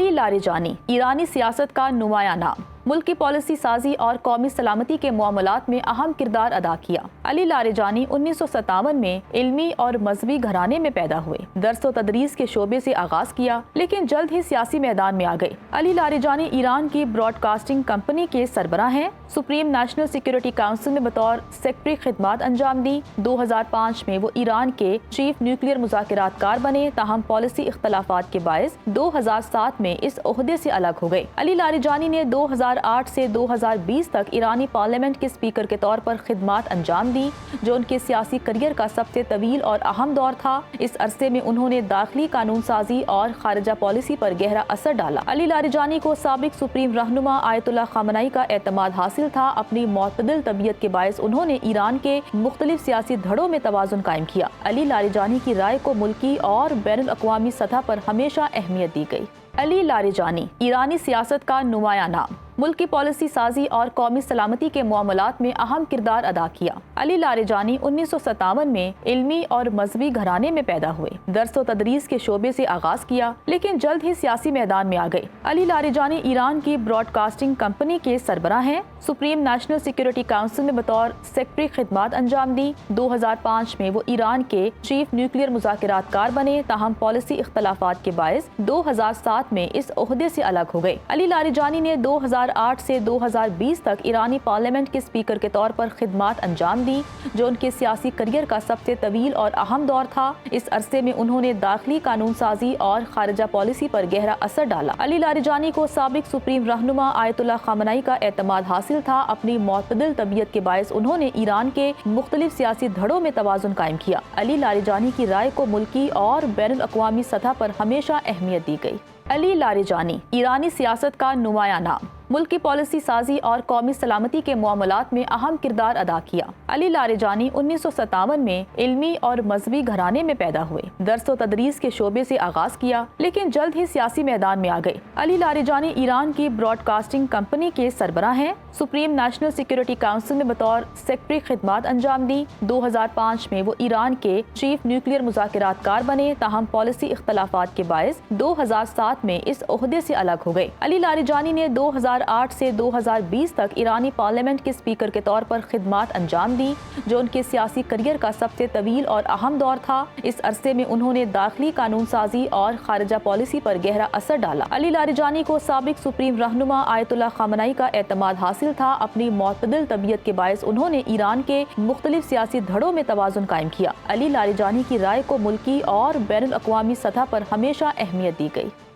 علی Larijani ایرانی سیاست کا نمایاں نام، ملک کی پالیسی سازی اور قومی سلامتی کے معاملات میں اہم کردار ادا کیا۔ علی لاریجانی 1957 میں علمی اور مذہبی گھرانے میں پیدا ہوئے۔ درس و تدریس کے شعبے سے آغاز کیا لیکن جلد ہی سیاسی میدان میں آ گئے۔ علی لاریجانی ایران کی براڈ کاسٹنگ کمپنی کے سربراہ ہیں۔ سپریم نیشنل سیکیورٹی کونسل میں بطور سیکرٹری خدمات انجام دی۔ 2005 میں وہ ایران کے چیف نیوکلیئر مذاکرات کار بنے، تاہم پالیسی اختلافات کے باعث 2007 میں اس عہدے سے الگ ہو گئے۔ علی لاریجانی نے 2008 سے 2020 تک ایرانی پارلیمنٹ کے اسپیکر کے طور پر خدمات انجام دی، جو ان کے سیاسی کیریئر کا سب سے طویل اور اہم دور تھا۔ اس عرصے میں انہوں نے داخلی قانون سازی اور خارجہ پالیسی پر گہرا اثر ڈالا۔ علی لاریجانی کو سابق سپریم رہنما آیت اللہ خامنئی کا اعتماد حاصل تھا۔ اپنی معتدل طبیعت کے باعث انہوں نے ایران کے مختلف سیاسی دھڑوں میں توازن قائم کیا۔ علی لاریجانی کی رائے کو ملکی اور بین الاقوامی سطح پر ہمیشہ اہمیت دی گئی۔ علی لاریجانی ایرانی سیاست کا نمایاں نام، ملک کی پالیسی سازی اور قومی سلامتی کے معاملات میں اہم کردار ادا کیا۔ علی لاریجانی 1957 میں علمی اور مذہبی گھرانے میں پیدا ہوئے۔ درس و تدریس کے شعبے سے آغاز کیا لیکن جلد ہی سیاسی میدان میں آ گئے۔ علی لاریجانی ایران کی براڈ کاسٹنگ کمپنی کے سربراہ ہیں۔ سپریم نیشنل سیکیورٹی کونسل میں بطور سیکرٹری خدمات انجام دی۔ 2005 میں وہ ایران کے چیف نیوکلیئر مذاکرات کار بنے، تاہم پالیسی اختلافات کے باعث 2007 میں اس عہدے سے الگ ہو گئے۔ علی لاریجانی نے 2008 سے 2020 تک ایرانی پارلیمنٹ کے اسپیکر کے طور پر خدمات انجام دی، جو ان کے سیاسی کیریئر کا سب سے طویل اور اہم دور تھا۔ اس عرصے میں انہوں نے داخلی قانون سازی اور خارجہ پالیسی پر گہرا اثر ڈالا۔ علی لاریجانی کو سابق سپریم رہنما آیت اللہ خامنئی کا اعتماد حاصل تھا۔ اپنی معتدل طبیعت کے باعث انہوں نے ایران کے مختلف سیاسی دھڑوں میں توازن قائم کیا۔ علی لاریجانی کی رائے کو ملکی اور بین الاقوامی سطح پر ہمیشہ اہمیت دی گئی۔ علی لاریجانی ایرانی سیاست کا نمایاں نام، ملک کی پالیسی سازی اور قومی سلامتی کے معاملات میں اہم کردار ادا کیا۔ علی لاریجانی 1957 میں علمی اور مذہبی گھرانے میں پیدا ہوئے۔ درس و تدریس کے شعبے سے آغاز کیا لیکن جلد ہی سیاسی میدان میں آ گئے۔ علی لاریجانی ایران کی براڈ کاسٹنگ کمپنی کے سربراہ ہیں۔ سپریم نیشنل سیکیورٹی کونسل میں بطور سیکرٹری خدمات انجام دی۔ 2005 میں وہ ایران کے چیف نیوکلیئر مذاکرات کار بنے، تاہم پالیسی اختلافات کے باعث 2007 میں اس عہدے سے الگ ہو گئے۔ علی لاریجانی نے 2008 سے 2020 تک ایرانی پارلیمنٹ کے اسپیکر کے طور پر خدمات انجام دی، جو ان کے سیاسی کیریئر کا سب سے طویل اور اہم دور تھا۔ اس عرصے میں انہوں نے داخلی قانون سازی اور خارجہ پالیسی پر گہرا اثر ڈالا۔ علی لاریجانی کو سابق سپریم رہنما آیت اللہ خامنئی کا اعتماد حاصل تھا۔ اپنی معتدل طبیعت کے باعث انہوں نے ایران کے مختلف سیاسی دھڑوں میں توازن قائم کیا۔ علی لاریجانی کی رائے کو ملکی اور بین الاقوامی سطح پر ہمیشہ اہمیت دی گئی۔